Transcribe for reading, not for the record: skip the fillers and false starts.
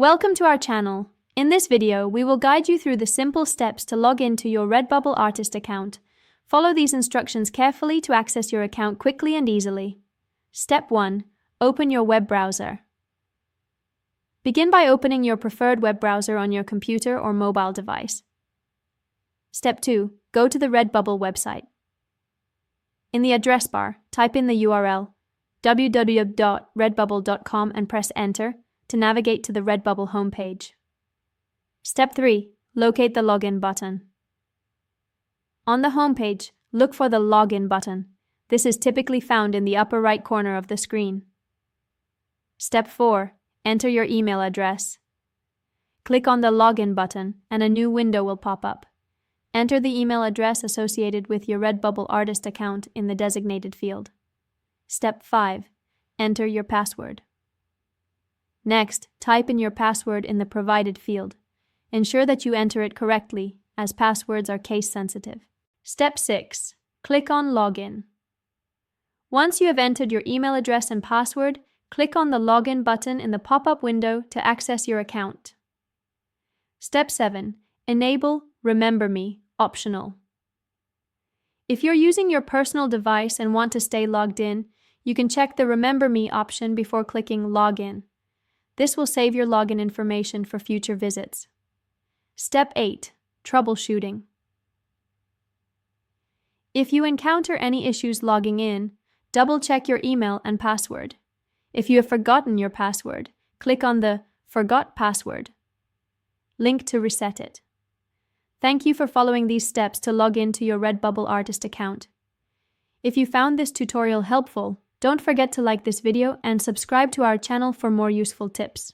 Welcome to our channel. In this video, we will guide you through the simple steps to log into your Redbubble artist account. Follow these instructions carefully to access your account quickly and easily. Step 1. Open your web browser. Begin by opening your preferred web browser on your computer or mobile device. Step 2. Go to the Redbubble website. In the address bar, type in the URL www.redbubble.com and press Enter to navigate to the Redbubble homepage. Step 3. Locate the Login button. On the homepage, look for the Login button. This is typically found in the upper right corner of the screen. Step 4. Enter your email address. Click on the Login button and a new window will pop up. Enter the email address associated with your Redbubble artist account in the designated field. Step 5. Enter your password. Next, type in your password in the provided field. Ensure that you enter it correctly, as passwords are case-sensitive. Step 6. Click on Login. Once you have entered your email address and password, click on the Login button in the pop-up window to access your account. Step 7. Enable Remember Me, optional. If you're using your personal device and want to stay logged in, you can check the Remember Me option before clicking Login. This will save your login information for future visits. Step 8. Troubleshooting. If you encounter any issues logging in, double-check your email and password. If you have forgotten your password, click on the Forgot Password link to reset it. Thank you for following these steps to log into your Redbubble artist account. If you found this tutorial helpful, don't forget to like this video and subscribe to our channel for more useful tips.